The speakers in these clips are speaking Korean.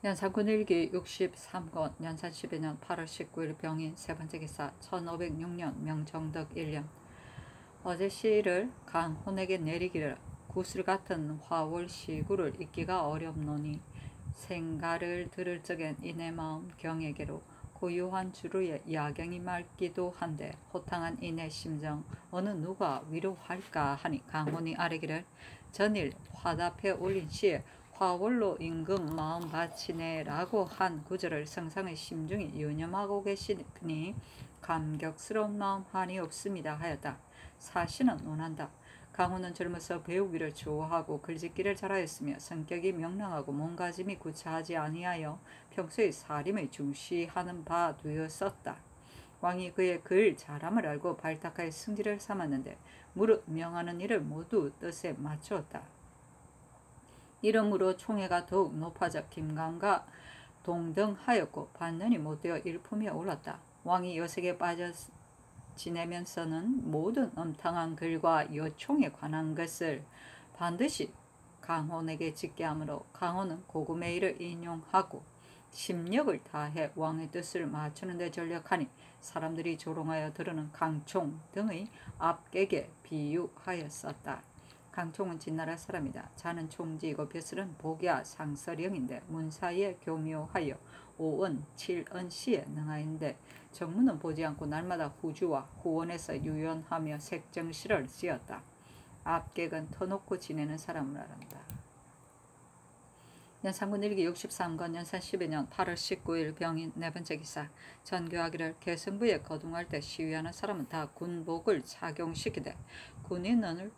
연산군 일기 63권 연산 12년 8월 19일 병인 세번째 기사 1506년 명정덕 1년 어제 시를 강혼에게 내리기를 구슬 같은 화월 시구를 잊기가 어렵노니 생가를 들을 적엔 이내 마음 경에게로 고유한 주루의 야경이 맑기도 한데 호탕한 이내 심정 어느 누가 위로할까 하니 강혼이 아뢰기를 전일 화답에 올린 시에 화월로 임금 마음 바치네 라고 한 구절을 성상의 심중이 유념하고 계시니 감격스러운 마음 한이 없습니다 하였다. 사시는 논한다. 강호는 젊어서 배우기를 좋아하고 글짓기를 잘하였으며 성격이 명랑하고 몸가짐이 구차하지 아니하여 평소에 살림을 중시하는 바 되었었다. 왕이 그의 글 잘함을 알고 발탁하여 승지를 삼았는데 무릇 명하는 일을 모두 뜻에 맞추었다. 이러므로 총애가 더욱 높아져 김강과 동등하였고 반년이 못되어 일품이 올랐다. 왕이 여색에 빠져 지내면서는 모든 음탕한 글과 여총에 관한 것을 반드시 강혼에게 짓게 하므로 강혼은 고구메이를 인용하고 심력을 다해 왕의 뜻을 맞추는 데 전력하니 사람들이 조롱하여 들으는 강총 등의 압객에 비유하였었다. 강총은 진나라 사람이다. 자는 총지이고 벼슬은 복야 상설령인데 문사에 교묘하여 5은 7은 시에 능하인데 정문은 보지 않고 날마다 후주와 후원에서 유연하며 색정시를 지었다. 압객은 터놓고 지내는 사람을 말한다. 연산군 일기 63권 연산 12년 8월 19일 병인 네번째 기사 전교하기를 개성부에 거둥할 때 시위하는 사람은 다 군복을 착용시키되 군인을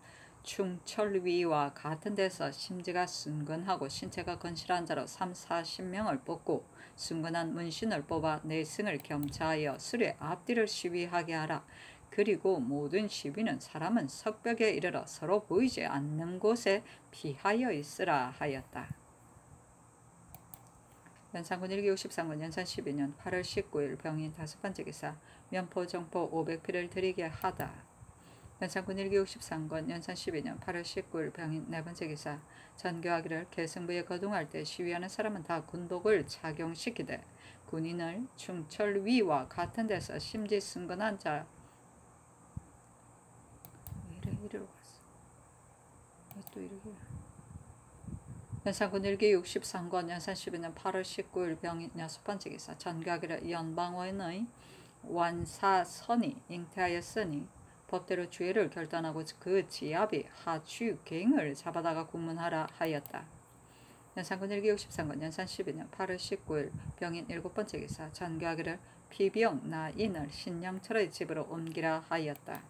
충철위와 같은 데서 심지가 순근하고 신체가 건실한 자로 30-40명을 뽑고 순근한 문신을 뽑아 내승을 겸차하여 술의 앞뒤를 시위하게 하라. 그리고 모든 시위는 사람은 석벽에 이르러 서로 보이지 않는 곳에 피하여 있으라 하였다. 연산군 일기 63권 연산 12년 8월 19일 병인 다섯번째 기사 면포 정포 500피를 드리게 하다. 연산군 일기 63권 연산 12년 8월 19일 병인 네번째 기사 전교하기를 개성부에 거둥할 때 시위하는 사람은 다 군복을 착용시키되 군인을 충철위와 같은 데서 심지 승건한 자 이리로 갔어. 또 이렇게 연산군 일기 63권 연산 12년 8월 19일 병인 여섯번째 기사 전교하기를 연방원의 완사선이 잉태하였으니 법대로 주의를 결단하고 그 지압이 하추갱을 잡아다가 국문하라 하였다. 연산군 일기 63권 연산 12년 8월 19일 병인 일곱번째 기사 전교하기를 피병 나인을 신영철의 집으로 옮기라 하였다.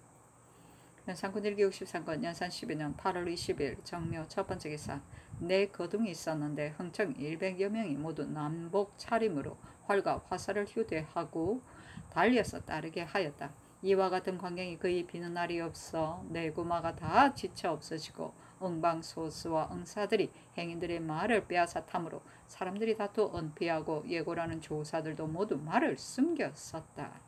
연산군 일기 63권 연산 12년 8월 20일 정묘 첫번째 기사 네 거둥이 있었는데 흥청 100여 명이 모두 남복 차림으로 활과 화살을 휴대하고 달려서 따르게 하였다. 이와 같은 광경이 거의 비는 날이 없어 내구마가 다 지쳐 없어지고 응방소수와 응사들이 행인들의 말을 빼앗아 탐으로 사람들이 다투 은피하고 예고라는 조사들도 모두 말을 숨겼었다.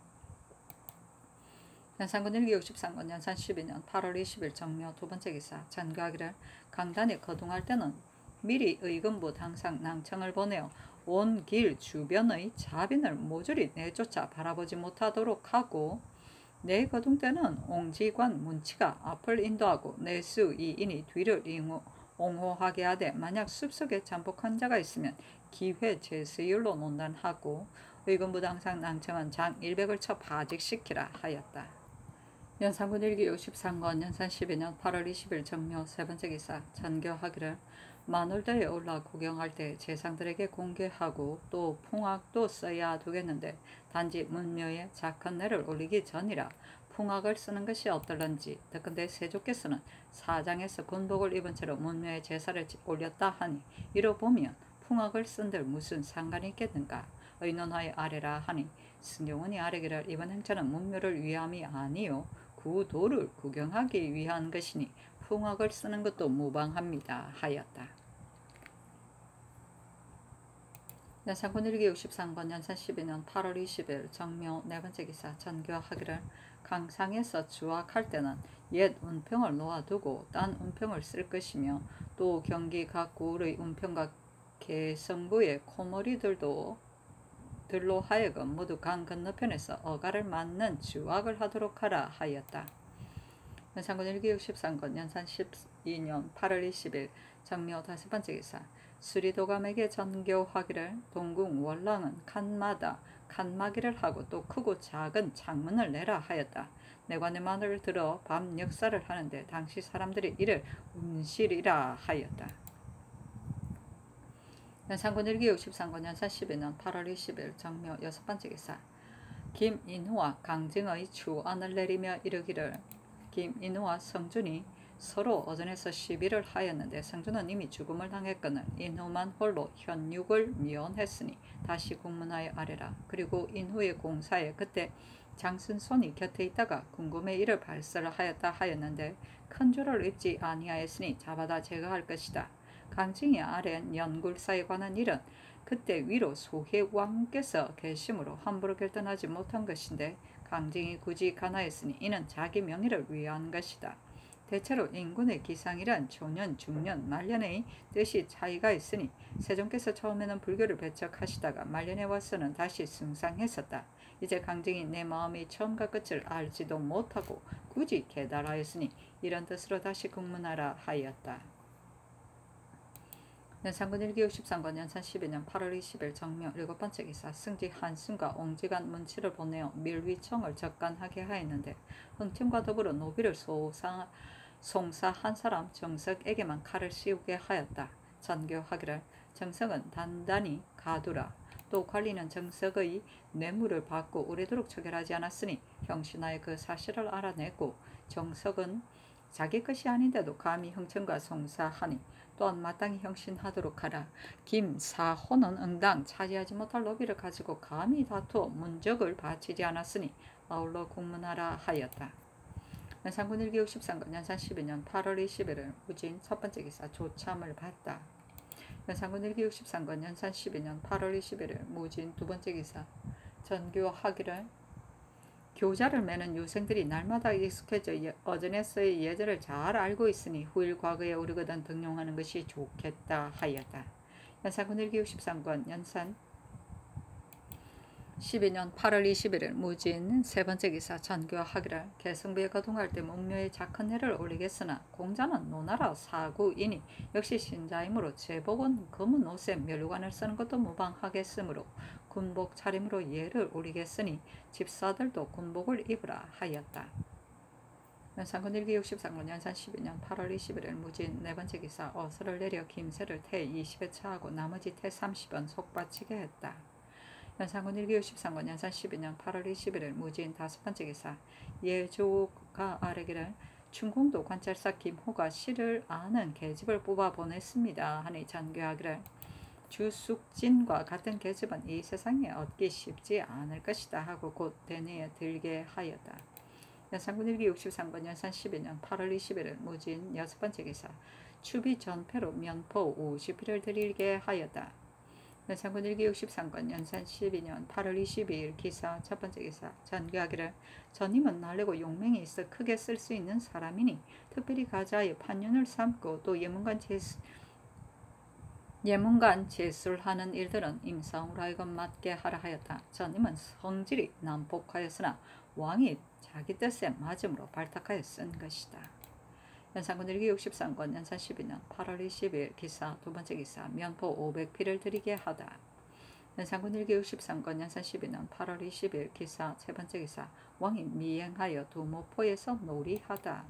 연산군 일기 63권 연산 12년 8월 20일 정묘 두번째 기사 전교하기를 강단에 거둥할 때는 미리 의금부 당상 낭청을 보내어 온 길 주변의 자빈을 모조리 내쫓아 바라보지 못하도록 하고 내 거둥 때는 옹지관 문치가 앞을 인도하고 내수 이인이 뒤를 옹호하게 하되 만약 숲속에 잠복한 자가 있으면 기회 제수율로 논단하고 의금부 당상 낭청은 장 100을 쳐 파직시키라 하였다. 연산군 일기 63권 연산 12년 8월 20일 정묘 세번째 기사 전교하기를 만월대에 올라 구경할 때 재상들에게 공개하고 또 풍악도 써야 되겠는데 단지 문묘에 작헌내를 올리기 전이라 풍악을 쓰는 것이 어떨런지 더군데 세조께서는 사장에서 군복을 입은 채로 문묘에 제사를 올렸다 하니 이로 보면 풍악을 쓴들 무슨 상관이 있겠는가 의논하여 아뢰라 하니 승용원이 아뢰기를 이번 행차는 문묘를 위함이 아니요 구도를 구경하기 위한 것이니 풍악을 쓰는 것도 무방합니다 하였다. 연산군 일기 63권 연산 12년 8월 20일 정묘 네번째 기사 전교하기를 강상에서 주악할 때는 옛 운평을 놓아두고 딴 운평을 쓸 것이며 또 경기 각 구의 운평과 개성부의 코머리들로 하여금 모두 강 건너편에서 어가를 맞는 주악을 하도록 하라 하였다. 연산군 1기육 13건 연산 12년 8월 20일 정묘 5번째 기사 수리도감에게 전교하기를 동궁 월랑은 칸마기를 하고 또 크고 작은 창문을 내라 하였다. 내관의 말을 들어 밤 역사를 하는데 당시 사람들이 이를 운실이라 하였다. 연산군 1기육 13건 연산 12년 8월 20일 정묘 6번째 기사 김인후와 강증의 추안을 내리며 이르기를 김인후와 성준이 서로 어전에서 시비를 하였는데 성준은 이미 죽음을 당했거늘 인후만 홀로 현육을 미언했으니 다시 국문하여 아뢰라. 그리고 인후의 공사에 그때 장순손이 곁에 있다가 궁금해 이를 발설을 하였다 하였는데 큰 죄를 입지 아니하였으니 잡아다 제거할 것이다. 강증이 아랜 연굴사에 관한 일은 그때 위로 소혜왕께서 계심으로 함부로 결단하지 못한 것인데 강증이 굳이 가나했으니 이는 자기 명예를 위한 것이다. 대체로 인군의 기상이란 초년, 중년, 말년의 뜻이 차이가 있으니 세종께서 처음에는 불교를 배척하시다가 말년에 와서는 다시 승상했었다. 이제 강증이 내 마음이 처음과 끝을 알지도 못하고 굳이 깨달아였으니 이런 뜻으로 다시 국문하라 하였다. 연산군 1기육 13건 연산 12년 8월 20일 정묘 7번째 기사 승지 한순과 옹지간 문치를 보내어 밀위청을 적간하게 하였는데 흥청과 더불어 노비를 송사한 사람 정석에게만 칼을 씌우게 하였다. 전교하기를 정석은 단단히 가두라. 또 관리는 정석의 뇌물을 받고 오래도록 처결하지 않았으니 형신하여 그 사실을 알아냈고 정석은 자기 것이 아닌데도 감히 흥청과 송사하니 또한 마땅히 형신하도록 하라. 김사호는 응당 차지하지 못할 노비를 가지고 감히 다투어 문적을 바치지 않았으니 아울러 국문하라 하였다. 연산군 1기육 13건 연산 12년 8월 21일 무진 첫번째 기사 조참을 받다. 연산군 1기육 13건 연산 12년 8월 21일 무진 두번째 기사 전교하기를 교자를 매는 유생들이 날마다 익숙해져 어전에서의 예절을 잘 알고 있으니 후일 과거에 오르거든 등용하는 것이 좋겠다 하였다. 연산군 1기육 13권 연산 12년 8월 21일 무진 세번째 기사 전교하기를 개성부에 거동할 때 목묘에 작은 해를 올리겠으나 공자는 노나라 사구이니 역시 신자이므로 제복은 검은 옷에 멸관을 쓰는 것도 무방하겠으므로 군복 차림으로 예를 올리겠으니 집사들도 군복을 입으라 하였다. 연산군 1기육 13권 연산 12년 8월 21일 무진 네번째 기사 어서를 내려 김새를 태 20회 차하고 나머지 태 30원 속바치게 했다. 연산군 1기육 13권 연산 12년 8월 21일 무진 다섯번째 기사 예조가 아뢰기를 춘궁도 관찰사 김호가 시를 아는 계집을 뽑아 보냈습니다 하니 전교하기를 주숙진과 같은 계집은 이 세상에 얻기 쉽지 않을 것이다 하고 곧 대내에 들게 하였다. 연산군 1기육 13권 연산 12년 8월 21일 무진 여섯번째 기사 추비 전패로 면포 50필을 드리게 하였다. 연산군 1기육 13권 연산 12년 8월 22일 기사 첫번째 기사 전교하기를 전임은 날래고 용맹이 있어 크게 쓸 수 있는 사람이니 특별히 가자의 판윤을 삼고 또 예문간 제술하는 일들은 임상으로 하여금 맡게 하라 하였다. 전임은 성질이 난폭하였으나 왕이 자기 뜻에 맞음으로 발탁하여 쓴 것이다. 연산군 1기육 13권 연산 12년 8월 20일 기사 두번째 기사 면포 500필을 드리게 하다. 연산군 1기육 13권 연산 12년 8월 20일 기사 세번째 기사 왕이 미행하여 두모포에서 놀이하다.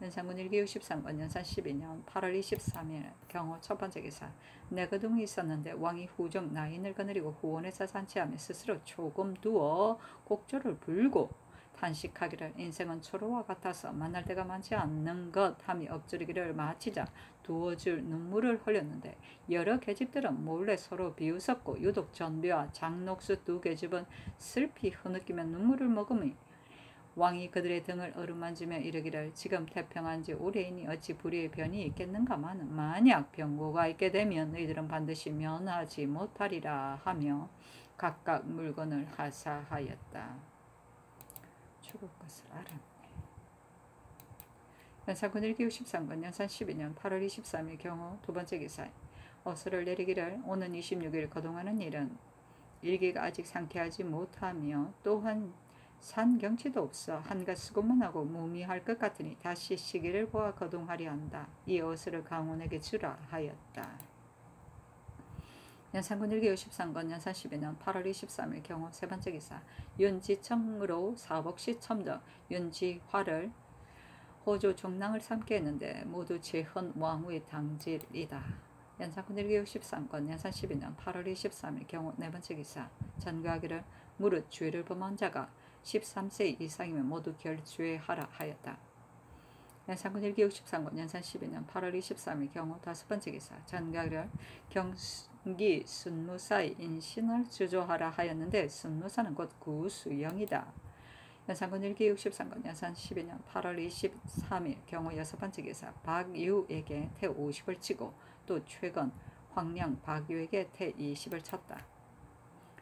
연산군 1기육 13권 연산 12년 8월 23일 경호 첫번째 기사 내거둥이 있었는데 왕이 후정 나인을 거느리고 후원에서 산치하며 스스로 조금 두어 곡조를 불고 탄식하기를 인생은 초로와 같아서 만날 때가 많지 않는 것 함이 엎드리기를 마치자 두어줄 눈물을 흘렸는데 여러 계집들은 몰래 서로 비웃었고 유독 전비와 장녹수 두 계집은 슬피 흐느끼며 눈물을 머금이 왕이 그들의 등을 어루만지며 이르기를 지금 태평한 지 오래이니 어찌 불의의 변이 있겠는가마는 만약 병고가 있게 되면 너희들은 반드시 면하지 못하리라 하며 각각 물건을 하사하였다. 죽을 것을 알았네. 연산군 1기육 13권 연산 12년 8월 23일 경호 두번째 기사 어스를 내리기를 오는 26일 거동하는 일은 일기가 아직 상쾌하지 못하며 또한 산 경치도 없어 한갓 수고만 하고 무미할 것 같으니 다시 시기를 보아 거동하려 한다. 이 어스를 강원에게 주라 하였다. 연산군 일기 63권 연산 12년 8월 23일 경호 세 번째 기사 윤지청으로 사복시 첨정 윤지화를 호조 종랑을 삼게 했는데 모두 재헌 왕후의 당질이다. 연산군 일기 63권 연산 12년 8월 23일 경호 네 번째 기사 전교하기를 무릇 죄를 범한 자가 13세 이상이면 모두 결죄하라 하였다. 연산군 일기 63권 연산 12년 8월 23일 경호 다섯 번째 기사 전교하기를 경기 순무사의 인신을 주조하라 하였는데 순무사는 곧 구수영이다. 연산군 일기 63권 연산 12년 8월 23일 경호 여섯 번째 기사 박유에게 태 50을 치고 또 최근 황량 박유에게 태 20을 쳤다.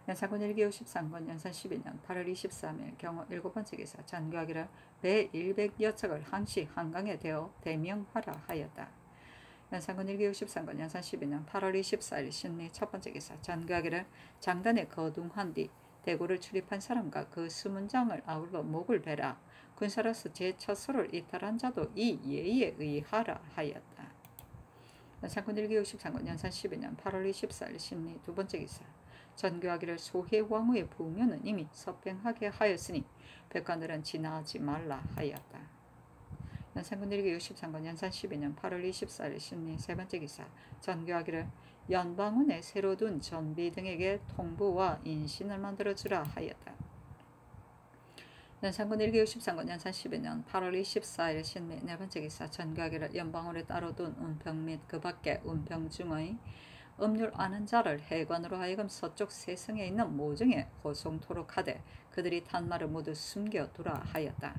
연산군 일기 53권 연산 12년 8월 23일 경호 일곱 번째 기사 전교하기를 배 100여 척을 항시 한강에 대어 대명하라 하였다. 연산군 일기 63권 연산 12년 8월 24일 신리 첫 번째 기사 전교하기를 장단에 거둥한 뒤 대구를 출입한 사람과 그 수문장을 아울러 목을 베라. 군사로서 제 처소를 이탈한 자도 이 예의에 의하라 하였다. 연산군 일기 63권 연산 12년 8월 24일 신리 두 번째 기사 전교하기를 소해왕후의 부면은 이미 서병하게 하였으니 백관들은 지나지 말라 하였다. 연산군 일기 63권 연산 12년 8월 24일 신리 세 번째 기사 전교하기를 연방군에 새로 둔 전비 등에게 통보와 인신을 만들어주라 하였다. 연산군 일기 63권 연산 12년 8월 24일 신리 네 번째 기사 전교하기를 연방군에 따로 둔 운평 및 그 밖에 운평 중의 음률 아는 자를 해관으로 하여금 서쪽 세성에 있는 모정에 호송토록 하되 그들이 탄 말을 모두 숨겨두라 하였다.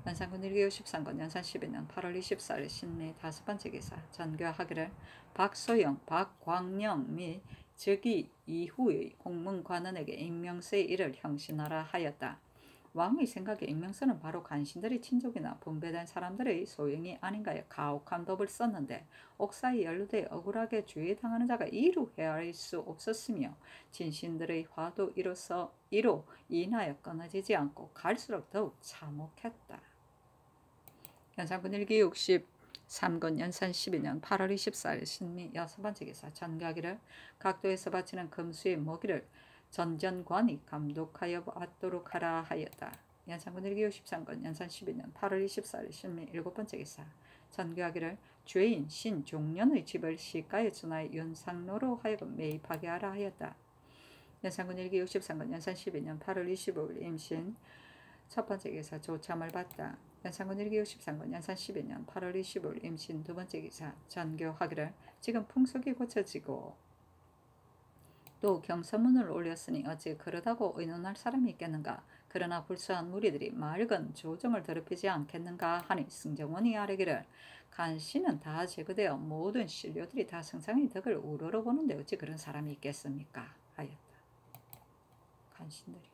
연산군 일기 63권 연산 12년 8월 24일 신리 다섯 번째 기사 전교하기를 박소영, 박광영 및 즉위 이후의 공문관원에게 임명서의 일을 형신하라 하였다. 왕의 생각에 임명서는 바로 간신들의 친족이나 분배된 사람들의 소용이 아닌가에 가혹한 법을 썼는데 옥사에 연루돼 억울하게 주의당하는 자가 이루 헤아릴 수 없었으며 진신들의 화도 이로 인하여 끊어지지 않고 갈수록 더욱 참혹했다. 연산군 일기 63권 연산 12년 8월 24일 신리 여섯 번째 기사 전가기를 각도에서 바치는 금수의 먹이를 전전관이 감독하여 받도록 하라 하였다. 연산군 일기 63권 연산 12년 8월 24일 신리 일곱 번째 기사 전교하기를 죄인 신종년의 집을 시가에 준하여 윤상로로 하여금 매입하게 하라 하였다. 연산군 일기 63권 연산 12년 8월 25일 임신 첫 번째 기사 조참을 받다. 연산군 일기 63권 연산 12년 8월 25일 임신 두 번째 기사 전교하기를 지금 풍속이 고쳐지고 또 경서문을 올렸으니 어찌 그러다고 의논할 사람이 있겠는가. 그러나 불수한 무리들이 맑은 조정을 더럽히지 않겠는가 하니 승정원이 아뢰기를 간신은 다 제거되어 모든 신료들이 다 성상의 덕을 우러러보는데 어찌 그런 사람이 있겠습니까 하였다. 간신들이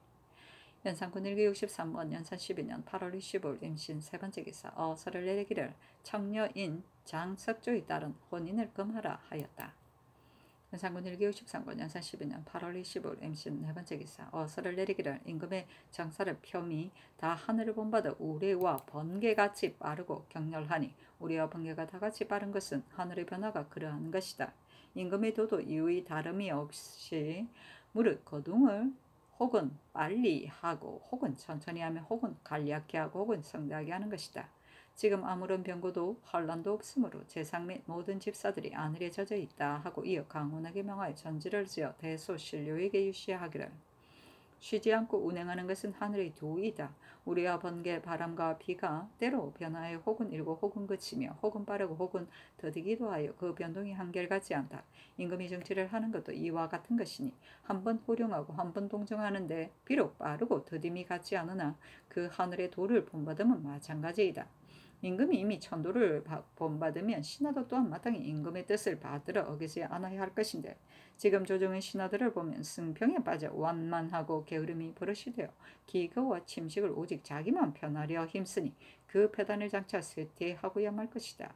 연산군 일기 63번 연산 12년 8월 25일 임신 세 번째 기사 어서를 내리기를 청녀인 장석조에 따른 혼인을 금하라 하였다. 연산군 일기 63권 연산 12년 8월 25일 임신 네 번째 기사 어서를 내리기를 임금의 정사를 폄이 다 하늘을 본받아 우레와 번개같이 빠르고 격렬하니 우레와 번개가 다같이 빠른 것은 하늘의 변화가 그러한 것이다. 임금의 도도 이의 다름이 없이 무릇 거둥을 혹은 빨리 하고 혹은 천천히 하며 혹은 간략히 하고 혹은 성대하게 하는 것이다. 지금 아무런 병고도 환란도 없으므로 재상 및 모든 집사들이 안일에 젖어 있다 하고 이어 강훈에게 명하여 전지를 지어 대소 신료에게 유시하기를 쉬지 않고 운행하는 것은 하늘의 도이다. 우리와 번개 바람과 비가 때로 변화해 혹은 일고 혹은 그치며 혹은 빠르고 혹은 더디기도 하여 그 변동이 한결같지 않다. 임금이 정치를 하는 것도 이와 같은 것이니 한 번 호령하고 한 번 동정하는데 비록 빠르고 더딤이 같지 않으나 그 하늘의 도를 본받음은 마찬가지이다. 임금이 이미 천도를 본받으면 신하도 또한 마땅히 임금의 뜻을 받들어 어기지 않아야 할 것인데 지금 조정의 신하들을 보면 승평에 빠져 완만하고 게으름이 버릇이 되어 기거와 침식을 오직 자기만 편하려 힘쓰니 그 패단을 장차 쇠퇴하고야 말 것이다.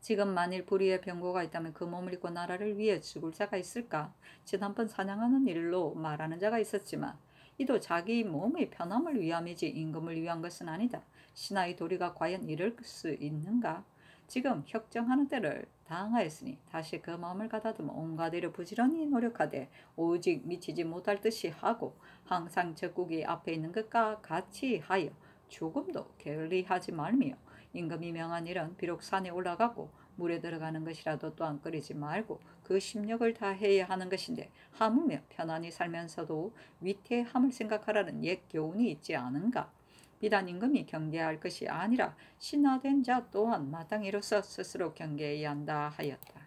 지금 만일 불의의 병고가 있다면 그 몸을 입고 나라를 위해 죽을 자가 있을까? 지난번 사냥하는 일로 말하는 자가 있었지만 이도 자기 몸의 편함을 위함이지 임금을 위한 것은 아니다. 신하의 도리가 과연 이럴 수 있는가? 지금 혁정하는 때를 당하였으니 다시 그 마음을 가다듬어 온갖 일을 부지런히 노력하되 오직 미치지 못할 듯이 하고 항상 적국이 앞에 있는 것과 같이 하여 조금도 게을리하지 말며 임금이 명한 일은 비록 산에 올라가고 물에 들어가는 것이라도 또한 끓이지 말고 그 심력을 다해야 하는 것인데 하물며 편안히 살면서도 위태함을 생각하라는 옛 교훈이 있지 않은가? 비단 임금이 경계할 것이 아니라 신하된 자 또한 마땅히 이로써 스스로 경계해야 한다 하였다.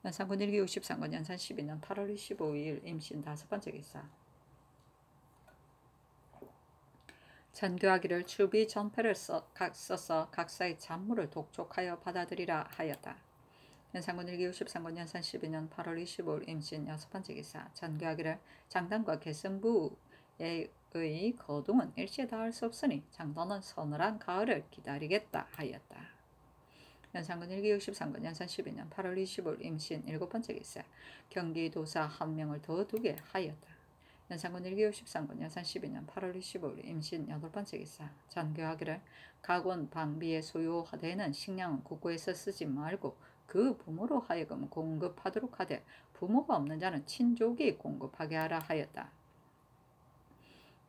연산군 일기 63권 연산 12년 8월 25일 임신 5번째 기사. 전교하기를 추비 전패를 써서 각사의 잔물을 독촉하여 받아들이라 하였다. 연산군 일기 63권 연산 12년 8월 25일 임신 6번째 기사. 전교하기를 장단과 개성부의 거동은 일시에 닿을 수 없으니 장단은 서늘한 가을을 기다리겠다 하였다. 연산군 일기 63권 연산 12년 8월 25일 임신 7번째 기사. 경기도사 1명을 더 두게 하였다. 연산군 일기 63권 연산 12년 8월 25일 임신 8번째 기사. 전교하기를 각원 방비에 소요되는 식량은 국고에서 쓰지 말고 그 부모로 하여금 공급하도록 하되 부모가 없는 자는 친족이 공급하게 하라 하였다.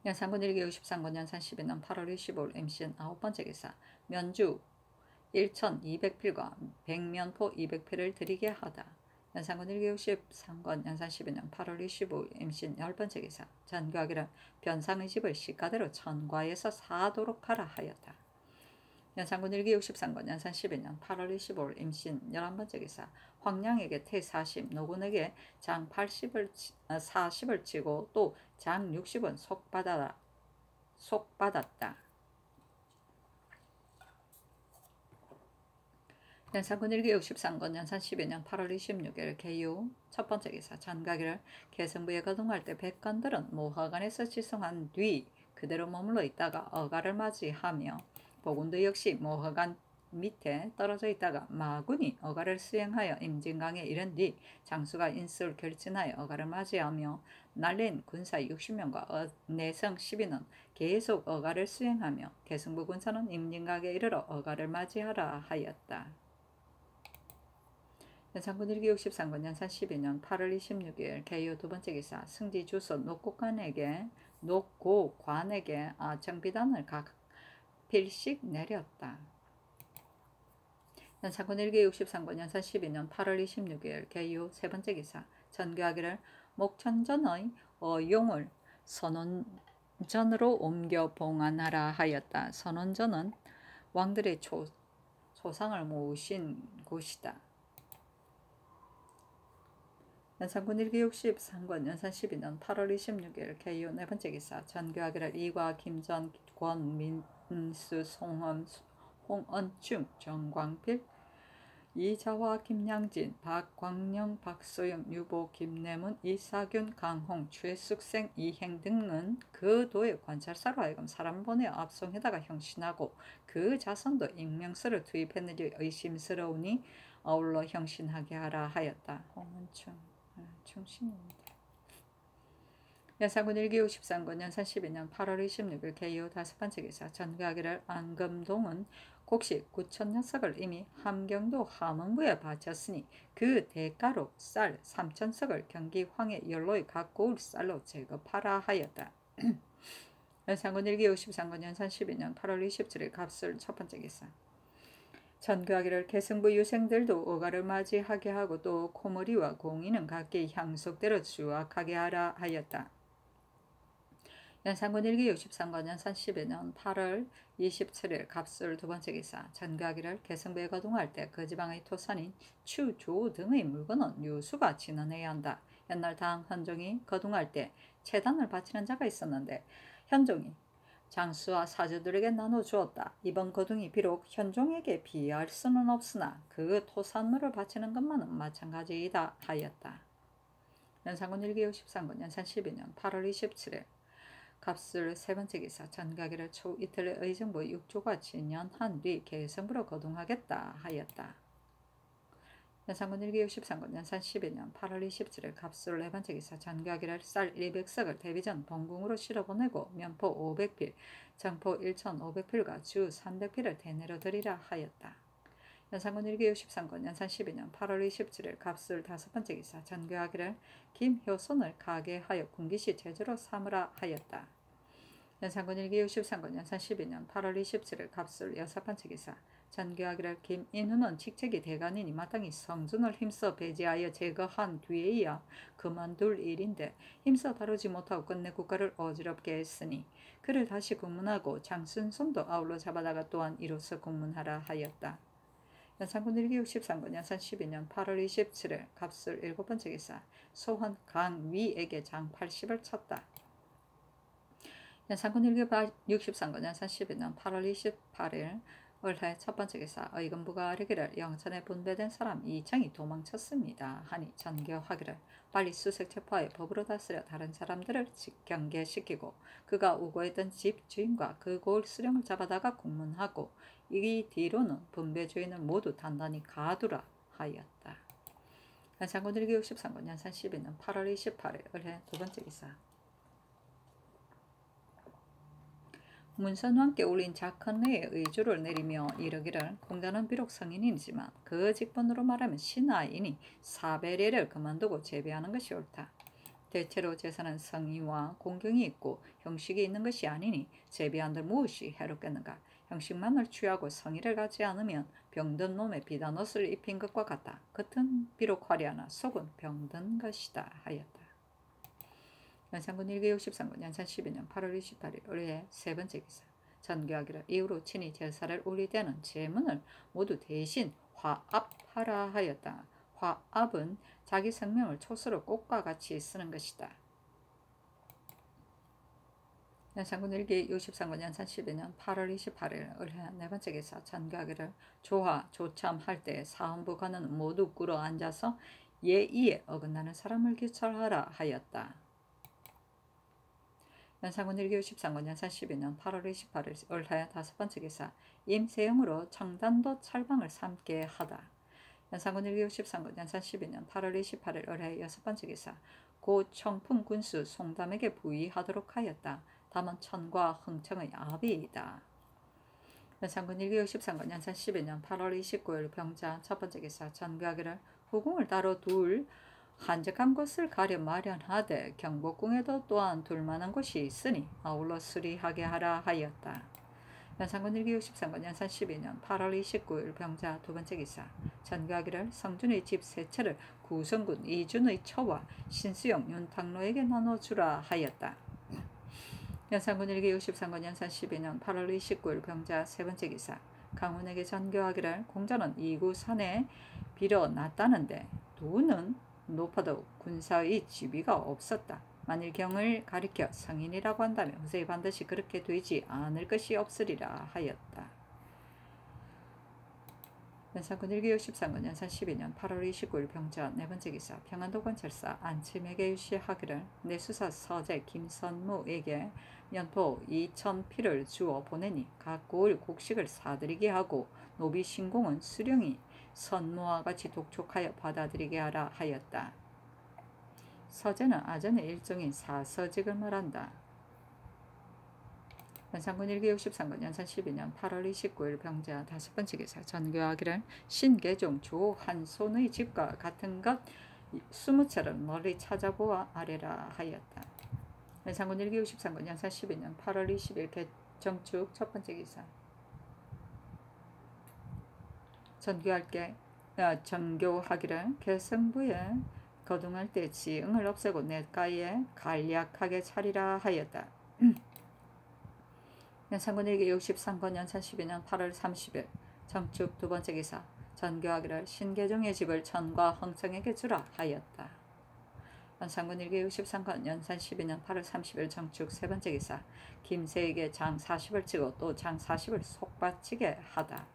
연산군 일기 63권 연산 12년 8월 25일 임신 9번째 기사. 면주 1200필과 백면포 200필을 드리게 하다. 연산군 일기 63권 연산 12년 8월 25일 임신 10번째 기사. 전교하기를 변상의 집을 시가대로 천과에서 사도록 하라 하였다. 연산군 일기 63권 연산 12년 8월 25일 임신 11번째 기사. 황량에게 태 40, 노군에게 장 40을 치고 또 장 60은 속받았다. 연산군 일기 63권 연산 12년 8월 26일 개유 첫번째 기사. 전가기를 개성부에 거동할 때 백관들은 모화관에서 지성한 뒤 그대로 머물러 있다가 어가를 맞이하며 보군도 역시 모화관 밑에 떨어져 있다가 마군이 어가를 수행하여 임진강에 이른 뒤 장수가 인수를 결진하여 어가를 맞이하며 날린 군사 60명과 내성 12는 계속 어가를 수행하며 개성부 군사는 임진강에 이르러 어가를 맞이하라 하였다. 연산군 일기 63권 연산 12년 8월 26일 개요 2번째 기사. 승지 주소 녹고관에게 정비단을 각 필씩 내렸다. 연산군 일기 63권 연산 12년 8월 26일 개요 3번째 기사. 전교하기를 목천전의 용을 선원전으로 옮겨 봉안하라 하였다. 선원전은 왕들의 조상을 모신 곳이다. 연산군 일기 63권 연산 12년 8월 26일 개요 4번째 기사. 전교하기를 이과 김전 권민수 송엄 홍언충 정광필 이자화 김양진 박광영 박소영 유보 김래문 이사균 강홍 최숙생 이행 등은 그 도의 관찰사로 하여금 사람 보내어 압송에다가 형신하고 그 자손도 익명서를 투입했는지 의심스러우니 아울러 형신하게 하라 하였다. 홍은충 충신입니다. 연산군 일기 63권 연산 12년 8월 26일 개요 5번째 기사. 전가기를 안금동은 곡식 9,000녀석을 이미 함경도 함흥부에 바쳤으니 그 대가로 쌀 3,000석을 경기 황해 연로에 갖고 올 쌀로 제급하라 하였다. 연산군 일기 63권 연산 12년 8월 27일 갑술 첫번째 기사. 전교하기를 개성부 유생들도 어가를 맞이하게 하고 또 코머리와 공인은 각기 향속대로 수확하게 하라 하였다. 연산군 일기 63권 연산 12년 8월 27일 갑술 2번째 기사. 전가기를 개성부에 거동할 때 그 지방의 토산인 추, 조 등의 물건은 유수가 진언해야 한다. 옛날 당 현종이 거동할 때 채단을 바치는 자가 있었는데 현종이 장수와 사제들에게 나눠주었다. 이번 거동이 비록 현종에게 비할 수는 없으나 그 토산물을 바치는 것만은 마찬가지이다 하였다. 연산군 일기 63권 연산 12년 8월 27일 갑술 3번째 기사. 전가기를 초 이틀의 의정부 6조가 진연한 뒤 개성부로 거동하겠다 하였다. 연산군 1기 63군 연산 12년 8월 27일 갑술 네 번째 기사 전교하기를 쌀 200석을 데뷔전 봉궁으로 실어보내고 면포 500필, 정포 1,500필과 주 300필을 대내로 드리라 하였다. 연산군 1기 63군 연산 12년 8월 27일 갑술 다섯 번째 기사 전교하기를 김효손을 가게하여 군기시 제주로 삼으라 하였다. 연산군 1기 63군 연산 12년 8월 27일 갑술 여섯 번째 기사 전교하기를 김인훈은 직책이 대간이니 마땅히 성준을 힘써 배제하여 제거한 뒤에야 그만둘 일인데 힘써 다루지 못하고 끝내 국가를 어지럽게 했으니 그를 다시 국문하고 장순손도 아울러 잡아다가 또한 이로써 국문하라 하였다. 연산군 1기 63군 연산 12년 8월 27일 갑술 일곱 번째 기사 소환 강위에게 장 80을 쳤다. 연산군 1기 63군 연산 12년 8월 28일 올해 첫 번째 기사 의금부가 아뢰기를 영천에 분배된 사람 2청이 도망쳤습니다 하니 전교하기를 빨리 수색 체포하여 법으로 다스려 다른 사람들을 경계시키고 그가 우고했던 집 주인과 그 고을 수령을 잡아다가 국문하고 이 뒤로는 분배 주인을 모두 단단히 가두라 하였다. 연산군 1기 63군 연산 12년 8월 28일 올해 두 번째 기사 문선과 함께 올린 자컨내에 의주를 내리며 이르기를 공자는 비록 성인이지만 그 직분으로 말하면 신하이니 사배례를 그만두고 제비하는 것이 옳다. 대체로 제사는 성의와 공경이 있고 형식이 있는 것이 아니니 제비한들 무엇이 해롭겠는가. 형식만을 취하고 성의를 갖지 않으면 병든 놈에 비단 옷을 입힌 것과 같다. 겉은 비록 화려하나 속은 병든 것이다 하였다. 연산군 1기 63군 연산 12년 8월 28일 올해 세 번째 기사 전교하기를 이후로 친히 제사를 올리되는 제문을 모두 대신 화압하라 하였다. 화압은 자기 성명을 초수로 꽃과 같이 쓰는 것이다. 연산군 1기 63군 연산 12년 8월 28일 올해 네 번째 기사 전교하기를 조화 조참할 때 사헌부 관원은 모두 꿇어 앉아서 예의에 어긋나는 사람을 기철하라 하였다. 연산군 1기 63군 연산 12년 8월 28일 올해 다섯 번째 기사 임세영으로 청단도 찰방을 삼게 하다. 연산군 1기 63군 연산 12년 8월 28일 올해 여섯 번째 기사 고 청풍 군수 송담에게 부의하도록 하였다. 다만 천과 흥청의 아비이다. 연산군 1기 63군 연산 12년 8월 29일 병자 첫 번째 기사 전교하기를 후궁을 따로 둘 한적한 곳을 가려 마련하되 경복궁에도 또한 둘만한 곳이 있으니 아울러 수리하게 하라 하였다. 연산군 1기 63군 연산 12년 8월 29일 병자 두 번째 기사 전교하기를 성준의 집 세 채를 구성군 이준의 처와 신수영 윤탁로에게 나눠주라 하였다. 연산군 1기 63군 연산 12년 8월 29일 병자 세 번째 기사 강훈에게 전교하기를 공자는 이구산에 빌어놨다는데 도는 높아도 군사의 지위가 없었다. 만일 경을 가리켜 성인이라고 한다면 후세에 반드시 그렇게 되지 않을 것이 없으리라 하였다. 연산군 1기 63군 연산 12년 8월 29일 병자 네 번째 기사 평안도 관찰사 안침에게 유시하기를 내수사 서재 김선무에게 연포 2,000필을 주어 보내니 각 고을 곡식을 사들이게 하고 노비 신공은 수령이 선무와 같이 독촉하여 받아들이게 하라 하였다. 서재는 아전의 일종인 사서직을 말한다. 연산군 1기 63군 연산 12년 8월 29일 병자 다섯 번째 기사 전교하기를 신계종 조한손의 집과 같은 것 20채를 멀리 찾아보아 아래라 하였다. 연산군 1기 63군 연산 12년 8월 20일 개정축 첫 번째 기사 전교하기를 개성부에 거둥할 때 지응을 없애고 냇가에 간략하게 차리라 하였다. 연산군 1기 63군 연산 12년 8월 30일 정축 두 번째 기사 전교하기를 신계종의 집을 천과 흥청에게 주라 하였다. 연산군 1기 63군 연산 12년 8월 30일 정축 세 번째 기사 김세에게 장 40을 치고 또 장 40을 속바치게 하다.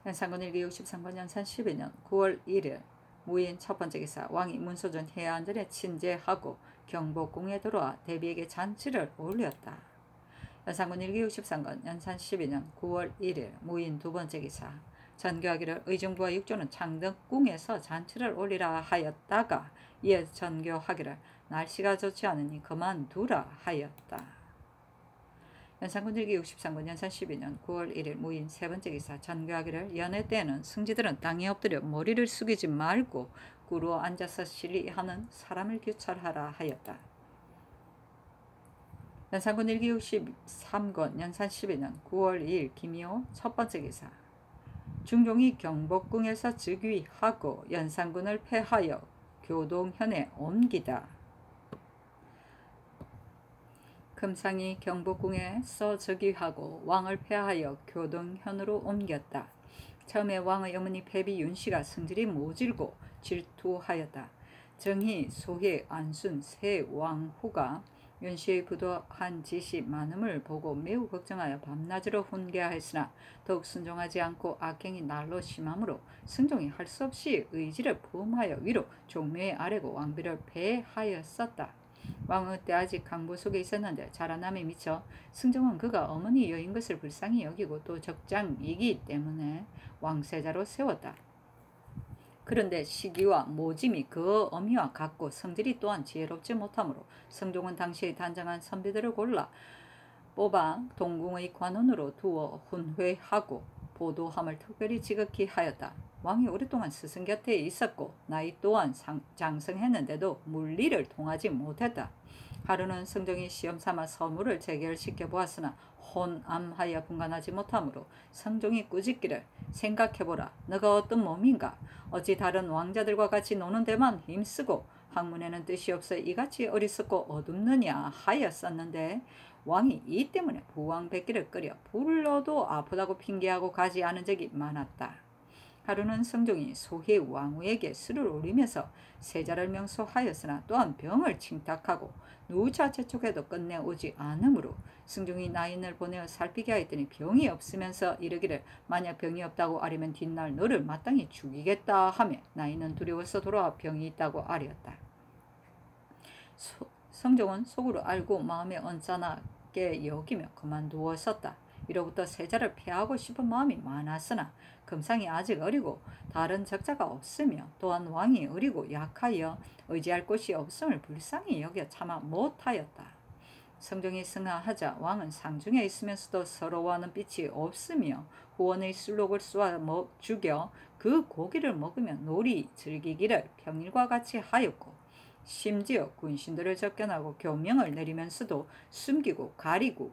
연산군 1기 63군 연산 12년 9월 1일 무인 첫 번째 기사 왕이 문소준 해안전에 친제하고 경복궁에 들어와 대비에게 잔치를 올렸다. 연산군 1기 63군 연산 12년 9월 1일 무인 두 번째 기사 전교하기를 의정부와 육조는 창덕궁에서 잔치를 올리라 하였다가 이에 전교하기를 날씨가 좋지 않으니 그만두라 하였다. 연산군일기 63권 연산 12년 9월 1일 무인 세 번째 기사 전교하기를 연회 때에는 승지들은 땅에 엎드려 머리를 숙이지 말고 구루어 앉아서 실리하는 사람을 규찰하라 하였다. 연산군일기 63권 연산 12년 9월 2일 김이호 첫 번째 기사 중종이 경복궁에서 즉위하고 연산군을 폐하여 교동현에 옮기다. 금상이 경복궁에서 즉위하고 왕을 폐하여 교동현으로 옮겼다. 처음에 왕의 어머니 패비 윤씨가 성질이 모질고 질투하였다. 정희, 소희, 안순 세 왕후가 윤씨의 부도한 짓이 많음을 보고 매우 걱정하여 밤낮으로 훈계하였으나 더욱 순종하지 않고 악행이 날로 심하므로 승종이 할 수 없이 의지를 부음하여 위로 종묘에 아래고 왕비를 배하였었다. 왕은 때 아직 강보 속에 있었는데 자라남에 미쳐 승종은 그가 어머니 여인 것을 불쌍히 여기고 또 적장이기 때문에 왕세자로 세웠다. 그런데 시기와 모짐이 그 어미와 같고 성질이 또한 지혜롭지 못하므로 성종은 당시에 단정한 선비들을 골라 뽑아 동궁의 관원으로 두어 훈회하고 보도함을 특별히 지극히 하였다. 왕이 오랫동안 스승 곁에 있었고 나이 또한 장성했는데도 물리를 통하지 못했다. 하루는 성종이 시험삼아 서무를 재결시켜 보았으나 혼암하여 분간하지 못하므로 성종이 꾸짖기를 생각해보라. 너가 어떤 몸인가? 어찌 다른 왕자들과 같이 노는 데만 힘쓰고 학문에는 뜻이 없어 이같이 어리석고 어둡느냐 하였었는데 왕이 이 때문에 부왕백기를 끓여 불러도 아프다고 핑계하고 가지 않은 적이 많았다. 하루는 성종이 소희 왕후에게 술을 올리면서 세자를 명소하였으나 또한 병을 칭탁하고 누차 재촉해도 끝내 오지 않으므로 승종이 나인을 보내어 살피게 하였더니 병이 없으면서 이르기를 만약 병이 없다고 아뢰면 뒷날 너를 마땅히 죽이겠다 하며 나인은 두려워서 돌아와 병이 있다고 아뢰었다. 성종은 속으로 알고 마음에 언짢게 여기며 그만두었었다. 이로부터 세자를 폐하고 싶은 마음이 많았으나 금상이 아직 어리고 다른 적자가 없으며 또한 왕이 어리고 약하여 의지할 곳이 없음을 불쌍히 여겨 참아 못하였다. 성종이 승하하자 왕은 상중에 있으면서도 서러워하는 빛이 없으며 후원의 술록을 쏘아 죽여 그 고기를 먹으며 놀이 즐기기를 평일과 같이 하였고 심지어 군신들을 접견하고 교명을 내리면서도 숨기고 가리고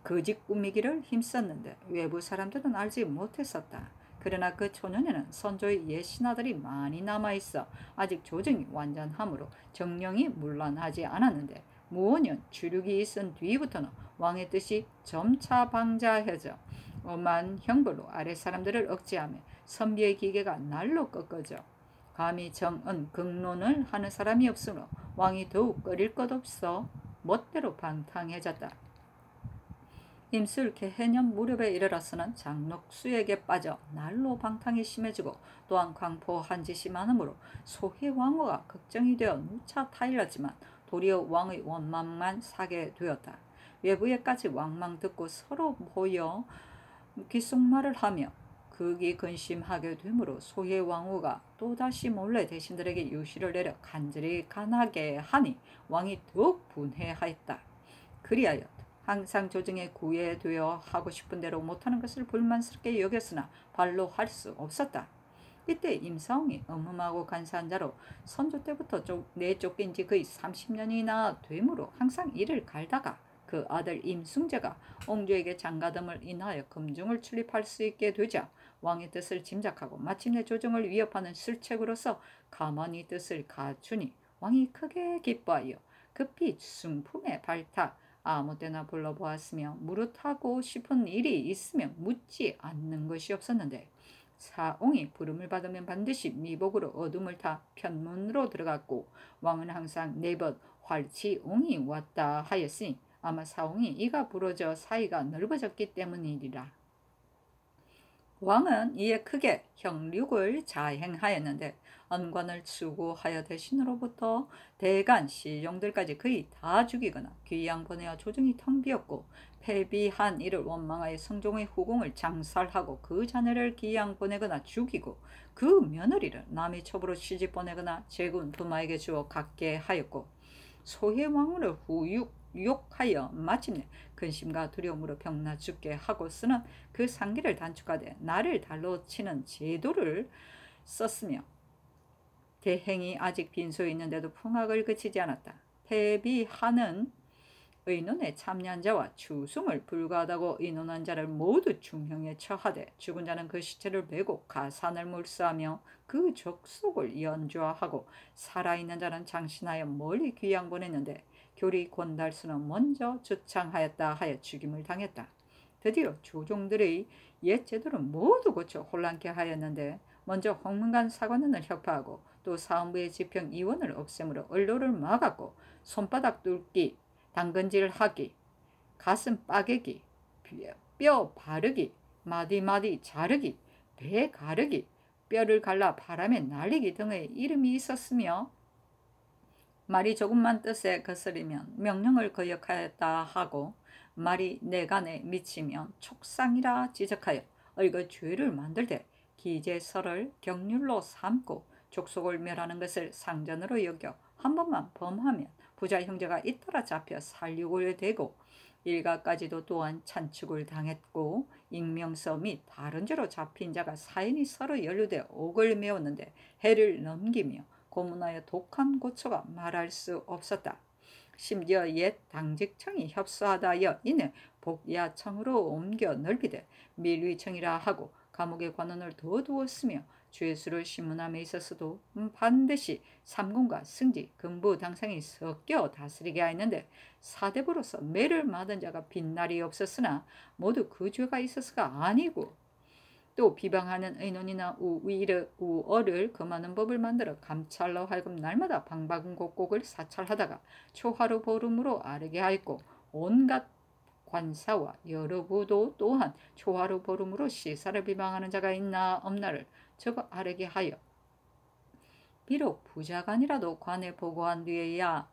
거짓 꾸미기를 힘썼는데 외부 사람들은 알지 못했었다. 그러나 그 초년에는 선조의 옛 신하들이 많이 남아있어 아직 조정이 완전하므로 정령이 문란하지 않았는데 무오년 주륙이 있은 뒤부터는 왕의 뜻이 점차 방자해져 엄한 형벌로 아래 사람들을 억제하며 선비의 기계가 날로 꺾어져 감히 정은 극론을 하는 사람이 없으므로 왕이 더욱 꺼릴 것 없어 멋대로 방탕해졌다. 임술 개해년 무렵에 이르러서는 장록수에게 빠져 날로 방탕이 심해지고 또한 광포한 짓이 많으므로 소희 왕후가 걱정이 되어 누차 타일렀지만 도리어 왕의 원망만 사게 되었다. 외부에까지 왕망 듣고 서로 모여 귓속말을 하며 극이 근심하게 되므로 소희 왕후가 또다시 몰래 대신들에게 유시를 내려 간절히 간하게 하니 왕이 더욱 분해하였다. 그리하여 항상 조정에 구애되어 하고 싶은 대로 못하는 것을 불만스럽게 여겼으나 발로 할 수 없었다. 이때 임사홍이 엄음하고 간사한 자로 선조 때부터 내쫓긴 지 거의 30년이나 되므로 항상 이를 갈다가 그 아들 임숭재가 옹조에게 장가됨을 인하여 금중을 출입할 수 있게 되자 왕의 뜻을 짐작하고 마침내 조정을 위협하는 술책으로서 가만히 뜻을 갖추니 왕이 크게 기뻐하여 급히 순품에 발탁 아무 때나 불러보았으며 무릇하고 싶은 일이 있으면 묻지 않는 것이 없었는데 사옹이 부름을 받으면 반드시 미복으로 어둠을 타 편문으로 들어갔고 왕은 항상 네벗 활치옹이 왔다 하였으니 아마 사옹이 이가 부러져 사이가 넓어졌기 때문이리라. 왕은 이에 크게 형륙을 자행하였는데 언관을 추구하여 대신으로부터 대간 시종들까지 거의 다 죽이거나 귀양 보내어 조정이 텅 비었고, 패비한 이를 원망하여 성종의 후궁을 장살하고 그 자네를 귀양 보내거나 죽이고 그 며느리를 남의 첩으로 시집 보내거나 제군 부마에게 주어 갖게 하였고, 소의 왕후를 후육하여 마침내 근심과 두려움으로 병나 죽게 하고서는 그 상기를 단축하되 나를 달로 치는 제도를 썼으며, 대행이 아직 빈소에 있는데도 풍악을 그치지 않았다. 패비하는 의논에 참여한 자와 추승을 불가하다고 의논한 자를 모두 중형에 처하되, 죽은 자는 그 시체를 베고 가산을 물사하며 그 족속을 연좌하고 살아있는 자는 장신하여 멀리 귀양 보냈는데, 교리 권달수는 먼저 주창하였다 하여 죽임을 당했다. 드디어 조종들의 옛 제도를 모두 고쳐 혼란케 하였는데, 먼저 홍문관 사관원을 혁파하고 또 사헌부의 지평 이원을 없애므로 언로를 막았고, 손바닥 뚫기, 당근질하기, 가슴 빠개기, 뼈 바르기, 마디마디 자르기, 배 가르기, 뼈를 갈라 바람에 날리기 등의 이름이 있었으며, 말이 조금만 뜻에 거스리면 명령을 거역하였다 하고, 말이 내간에 미치면 촉상이라 지적하여 얼거 죄를 만들되 기재설을 경률로 삼고 족속을 멸하는 것을 상전으로 여겨 한 번만 범하면 부자 형제가 잇따라 잡혀 살육을 되고, 일가까지도 또한 찬축을 당했고, 익명서 및 다른 죄로 잡힌 자가 사인이 서로 연루돼 옥을 메웠는데 해를 넘기며 고문하여 독한 고초가 말할 수 없었다. 심지어 옛 당직청이 협소하다여 이내 복야청으로 옮겨 넓히되 밀위청이라 하고 감옥의 관원을 더 두었으며, 죄수를 신문함에 있어서도 반드시 삼군과 승지, 금부 당상이 섞여 다스리게 하였는데, 사대부로서 매를 맞은 자가 빈날이 없었으나 모두 그 죄가 있어서가 아니고, 또 비방하는 의논이나 우어를 금하는 법을 만들어 감찰로 하여금 날마다 방방곡곡을 사찰하다가 초하루 보름으로 아르게 하였고, 온갖 관사와 여러 부도 또한 초하루 보름으로 시사를 비방하는 자가 있나 없나를 적어 아르게 하여, 비록 부자간이라도 관에 보고한 뒤에야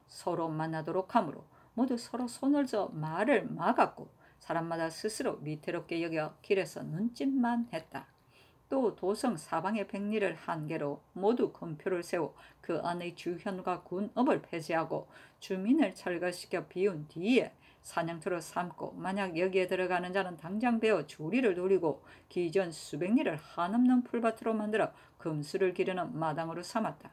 서로 만나도록 하므로 모두 서로 손을 저 말을 막았고, 사람마다 스스로 위태롭게 여겨 길에서 눈짓만 했다. 또 도성 사방의 백리를 한 개로 모두 검표를 세워 그 안의 주현과 군업을 폐지하고 주민을 철거시켜 비운 뒤에 사냥터로 삼고, 만약 여기에 들어가는 자는 당장 베어 조리를 돌리고 기전 수백 리를 한없는 풀밭으로 만들어 금수를 기르는 마당으로 삼았다.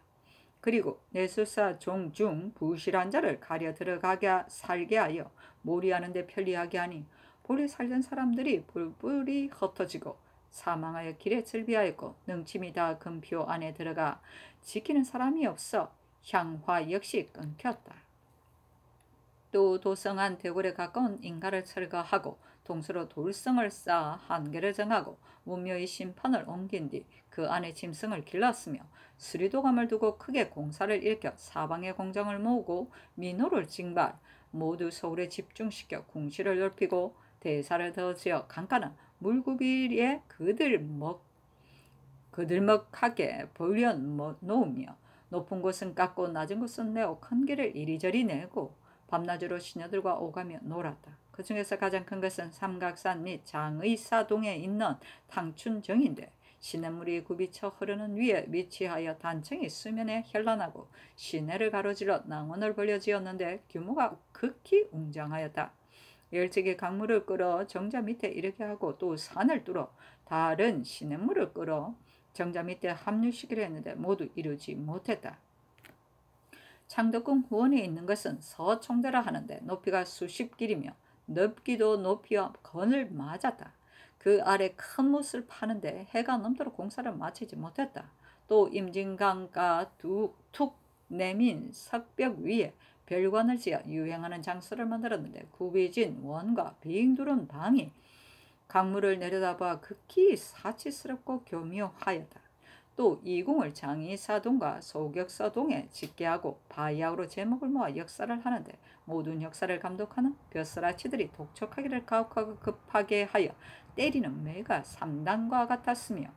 그리고 내술사 종 중 부실한 자를 가려 들어가게 살게 하여 몰이하는 데 편리하게 하니, 본래 살던 사람들이 뿔뿔이 흩어지고 사망하여 길에 즐비하였고, 능침이 다 금표 안에 들어가 지키는 사람이 없어 향화 역시 끊겼다. 또 도성안 대궐에 가까운 인가를 철거하고 동서로 돌성을 쌓아 한계를 정하고 문묘의 심판을 옮긴 뒤 그 안에 짐승을 길렀으며, 수리도감을 두고 크게 공사를 일으켜 사방의 공장을 모으고 민호를 징발, 모두 서울에 집중시켜 궁시를 넓히고 대사를 더 지어 강가는 물구비에 그들먹하게 벌려 놓으며, 높은 곳은 깎고 낮은 곳은 내어 큰 길을 이리저리 내고 밤낮으로 시녀들과 오가며 놀았다. 그 중에서 가장 큰 것은 삼각산 및 장의사동에 있는 탕춘정인데, 시냇물이 굽이쳐 흐르는 위에 위치하여 단청이 수면에 현란하고 시내를 가로질러 낭원을 벌려 지었는데 규모가 극히 웅장하였다. 일찍이 강물을 끌어 정자 밑에 이르게 하고 또 산을 뚫어 다른 시냇물을 끌어 정자 밑에 합류시키려 했는데 모두 이루지 못했다. 창덕궁 후원에 있는 것은 서총대라 하는데 높이가 수십 길이며 넓기도 높이와 건을 맞았다. 그 아래 큰 못을 파는데 해가 넘도록 공사를 마치지 못했다. 또 임진강가 툭 내민 석벽 위에 별관을 지어 유행하는 장소를 만들었는데, 구비진 원과 빙두른 방이 강물을 내려다봐 극히 사치스럽고 교묘하였다. 또 이궁을 장의사동과 소격사동에 짓게 하고 바야흐로 제목을 모아 역사를 하는데 모든 역사를 감독하는 벼슬아치들이 독촉하기를 가혹하고 급하게 하여 때리는 매가 3단과 같았으며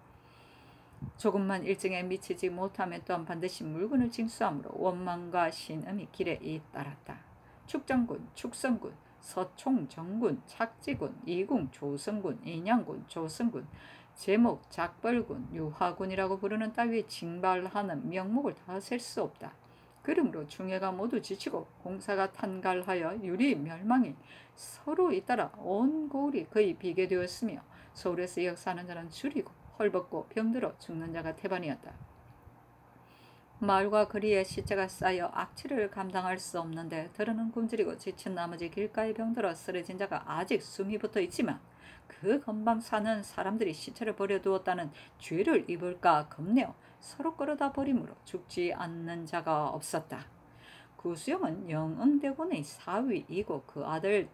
조금만 일정에 미치지 못하면 또한 반드시 물건을 징수하므로 원망과 신음이 길에 잇따랐다. 축정군, 축성군, 서총정군, 착지군, 이궁, 조성군, 인양군, 조성군, 제목, 작벌군, 유하군이라고 부르는 따위에 징발하는 명목을 다 셀 수 없다. 그러므로 중해가 모두 지치고 공사가 탄갈하여 유리 멸망이 서로 잇따라 온 고을이 거의 비게 되었으며 서울에서 역사하는 자는 줄이고 헐벗고 병들어 죽는 자가 태반이었다. 마을과 거리에 시체가 쌓여 악취를 감당할 수 없는데 더러는 굶주리고 지친 나머지 길가에 병들어 쓰러진 자가 아직 숨이 붙어 있지만 그 건방 사는 사람들이 시체를 버려두었다는 죄를 입을까 겁내어 서로 끌어다 버림으로 죽지 않는 자가 없었다. 구수영은 영흥대군의 사위이고 그 아들은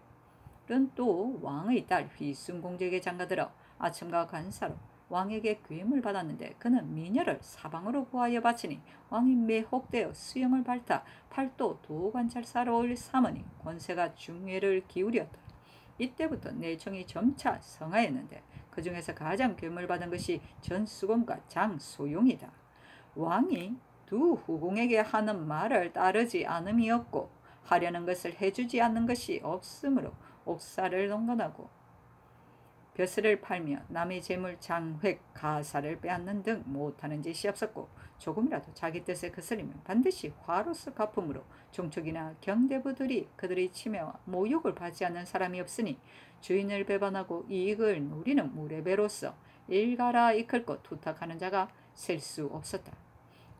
또 왕의 딸 휘순공주에게 장가들어 아첨과 간사로 왕에게 괴물 받았는데 그는 미녀를 사방으로 구하여 바치니 왕이 매혹되어 수영을 밟다 팔도 도관찰사로 삼으니 권세가 중회를 기울였다. 이때부터 내청이 점차 성하였는데 그 중에서 가장 괴물받은 것이 전수곤과 장소용이다. 왕이 두 후궁에게 하는 말을 따르지 않음이었고 하려는 것을 해주지 않는 것이 없으므로 옥사를 농건하고 벼슬을 팔며 남의 재물 장획 가사를 빼앗는 등 못하는 짓이 없었고 조금이라도 자기 뜻에 거슬리면 반드시 화로서 갚음으로 종축이나 경대부들이 그들의 침해와 모욕을 받지 않는 사람이 없으니 주인을 배반하고 이익을 노리는 무례배로서 일가라 이끌고 투탁하는 자가 셀 수 없었다.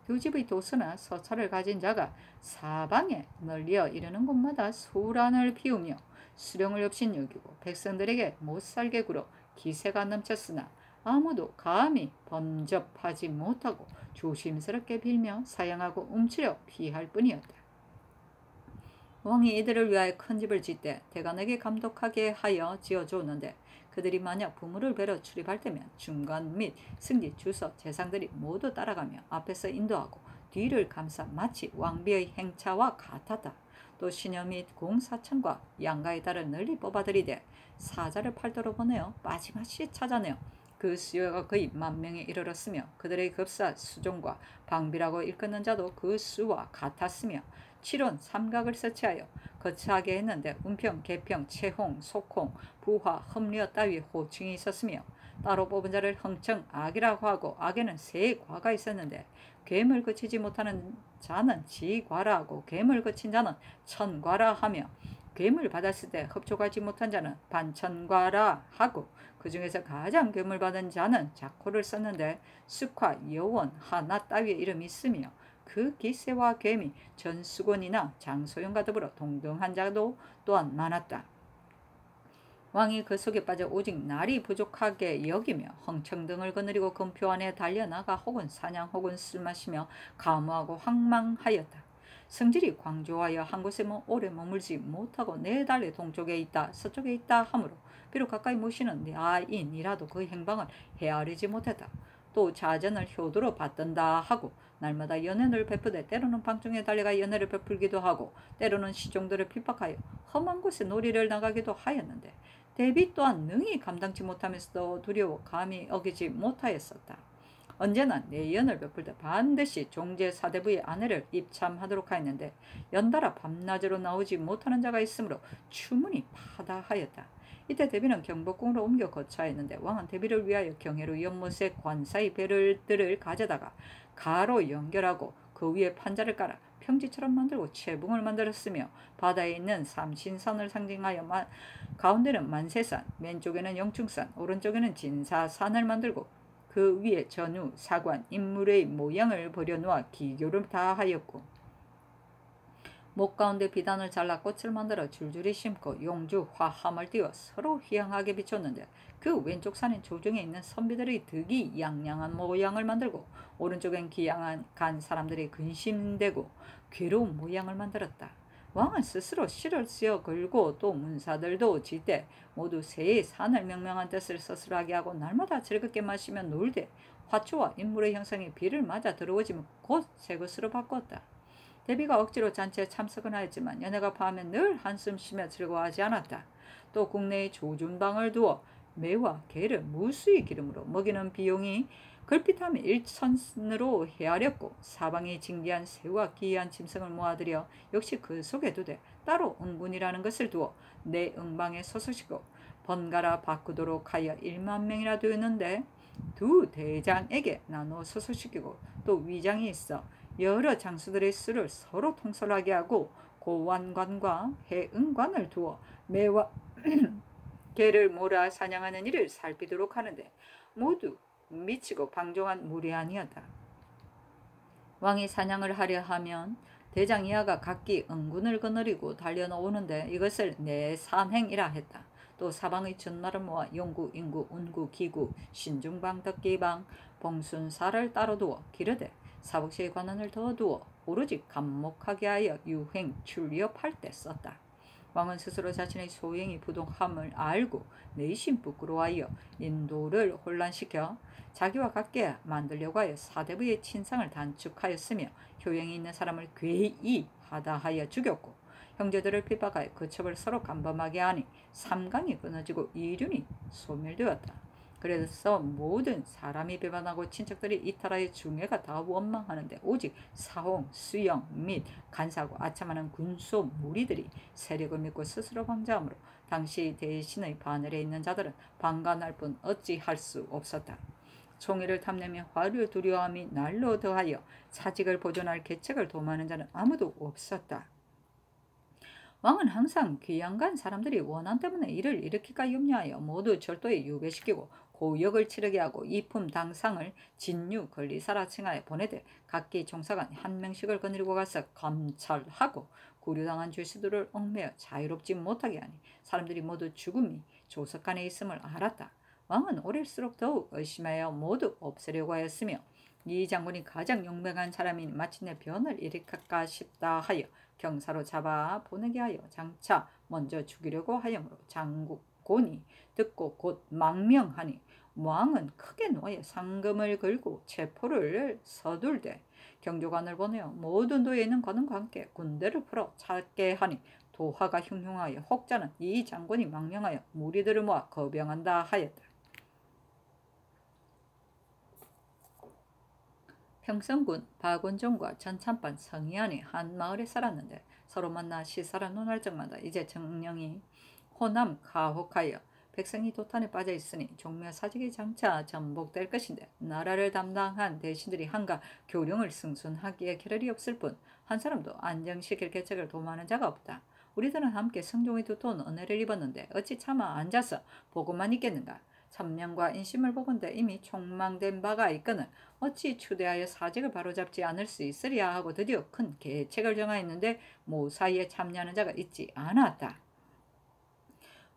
두 집의 도서나 서찰을 가진 자가 사방에 널려 이르는 곳마다 소란을 피우며 수령을 업신여기고 백성들에게 못살게 굴어 기세가 넘쳤으나 아무도 감히 범접하지 못하고 조심스럽게 빌며 사양하고 움츠려 피할 뿐이었다. 왕이 이들을 위하여 큰 집을 짓되 대관에게 감독하게 하여 지어주었는데 그들이 만약 부물을 베러 출입할 때면 중간 및 승지 주서 재상들이 모두 따라가며 앞에서 인도하고 뒤를 감싸 마치 왕비의 행차와 같았다. 또 시녀 및 공사천과 양가의 딸을 널리 뽑아들이되 사자를 팔도로 보내어 빠짐없이 찾아내어 그 수요가 거의 10,000명에 이르렀으며 그들의 급사 수종과 방비라고 일컫는 자도 그 수와 같았으며 7원 삼각을 설치하여 거처하게 했는데 운평, 개평, 채홍, 속홍, 부화, 험리어 따위 호칭이 있었으며 따로 뽑은 자를 흥청 악이라고 하고 악에는 세 과가 있었는데 괴물 거치지 못하는 자는 지과라 하고 괴물 거친 자는 천과라 하며 괴물 받았을 때 흡족하지 못한 자는 반천과라 하고 그 중에서 가장 괴물 받은 자는 작호를 썼는데 숙화, 여원, 하나 따위의 이름이 있으며 그 기세와 괴미 전수곤이나 장소용과 더불어 동등한 자도 또한 많았다. 왕이 그 속에 빠져 오직 날이 부족하게 여기며 흥청 등을 거느리고 금표 안에 달려나가 혹은 사냥 혹은 술 마시며 가무하고 황망하였다. 성질이 광조하여 한 곳에 오래 머물지 못하고 네 달의 동쪽에 있다 서쪽에 있다 하므로 비록 가까이 모시는 야인이라도 그 행방을 헤아리지 못했다. 또 자전을 효도로 받든다 하고 날마다 연회를 베푸되 때로는 방중에 달려가 연회를 베풀기도 하고 때로는 시종들을 핍박하여 험한 곳에 놀이를 나가기도 하였는데 대비 또한 능히 감당치 못하면서도 두려워 감히 어기지 못하였었다. 언제나 내연을 베풀 때 반드시 종제 사대부의 아내를 입참하도록 하였는데 연달아 밤낮으로 나오지 못하는 자가 있으므로 추문이 파다하였다. 이때 대비는 경복궁으로 옮겨 거처하였는데 왕은 대비를 위하여 경회로 연못에 관사의 배들을 가져다가 가로 연결하고 그 위에 판자를 깔아 평지처럼 만들고 채붕을 만들었으며 바다에 있는 삼신선을 상징하여 가운데는 만세산, 왼쪽에는 영충산, 오른쪽에는 진사산을 만들고 그 위에 전우, 사관, 인물의 모양을 버려놓아 기교를 다하였고 목 가운데 비단을 잘라 꽃을 만들어 줄줄이 심고 용주, 화함을 띄워 서로 휘황하게 비췄는데 그 왼쪽 산인 조정에 있는 선비들의 득이 양양한 모양을 만들고 오른쪽엔 기양한 간 사람들이 근심되고 괴로운 모양을 만들었다. 왕은 스스로 실을 쓰여 걸고 또 문사들도 지때 모두 새의 산을 명명한 뜻을 서술하게 하고 날마다 즐겁게 마시며 놀되 화초와 인물의 형상이 비를 맞아 들어오지면 곧 새 것으로 바꿨다. 대비가 억지로 잔치에 참석은 하였지만 연회가 밤에 늘 한숨 쉬며 즐거워하지 않았다. 또 국내에 조준방을 두어 매와 개를 무수히 기름으로 먹이는 비용이 걸핏하면 일천으로 헤아렸고 사방에 징기한 새와 기이한 짐승을 모아들여 역시 그 속에 두되 따로 응군이라는 것을 두어 내 응방에 서서시고 번갈아 바꾸도록 하여 1만 명이나 되었는데 두 대장에게 나누어 서서시키고 또 위장이 있어 여러 장수들의 수를 서로 통솔하게 하고 고완관과 해응관을 두어 매와 개를 몰아 사냥하는 일을 살피도록 하는데 모두 미치고 방종한 무례한이었다. 왕이 사냥을 하려 하면 대장 이하가 각기 응군을 거느리고 달려나오는데 이것을 내산행이라 했다. 또 사방의 전말을 모아 용구, 인구, 운구, 기구, 신중방, 덕기방, 봉순사를 따로 두어 기르되 사복시의 관원을 더 두어 오로지 감목하게 하여 유행, 출렵할 때 썼다. 왕은 스스로 자신의 소행이 부동함을 알고 내심 부끄러워하여 인도를 혼란시켜 자기와 같게 만들려고 하여 사대부의 친상을 단축하였으며 효용이 있는 사람을 괴이하다 하여 죽였고 형제들을 핍박하여 그 첩을 서로 간범하게 하니 삼강이 끊어지고 이륜이 소멸되었다. 그래서 모든 사람이 배반하고 친척들이 이탈하여 중해가 다 원망하는데 오직 사홍, 수영 및 간사하고 아참하는 군소 무리들이 세력을 믿고 스스로 방자하므로 당시 대신의 바늘에 있는 자들은 방관할 뿐 어찌할 수 없었다. 총애를 탐내며 화를 두려워함이 날로 더하여 사직을 보존할 계책을 도모하는 자는 아무도 없었다. 왕은 항상 귀양간 사람들이 원한 때문에 이를 일으킬까 염려하여 모두 절도에 유배시키고 고역을 치르게 하고 이품 당상을 진유 권리사라 칭하여 보내되 각기 종사관 한 명씩을 거느리고 가서 감찰하고 구류당한 죄수들을 얽매여 자유롭지 못하게 하니 사람들이 모두 죽음이 조석간에 있음을 알았다. 왕은 오래일수록 더욱 의심하여 모두 없애려고 하였으며 이 장군이 가장 용맹한 사람이니 마침내 변을 일으킬까 싶다 하여 경사로 잡아 보내게 하여 장차 먼저 죽이려고 하여으로 장군이 듣고 곧 망명하니 왕은 크게 노하여 상금을 걸고 체포를 서둘되 경조관을 보내어 모든 도에 있는 관원과 함께 군대를 풀어 찾게 하니 도하가 흉흉하여 혹자는 이 장군이 망명하여 무리들을 모아 거병한다 하였다. 평성군 박원종과 전참반 성희안이 한 마을에 살았는데 서로 만나 시사를 논할 적마다 이제 정령이 호남 가혹하여 백성이 도탄에 빠져 있으니 종묘 사직이 장차 전복될 것인데 나라를 담당한 대신들이 한가 교령을 승순하기에 겨를이 없을 뿐 한 사람도 안정시킬 계책을 도모하는 자가 없다. 우리들은 함께 성종의 두터운 은혜를 입었는데 어찌 차마 앉아서 보고만 있겠는가. 천명과 인심을 보건대 이미 촉망된 바가 있거늘 어찌 추대하여 사직을 바로잡지 않을 수 있으랴 하고 드디어 큰 계책을 정하였는데 모사에 참여하는 자가 있지 않았다.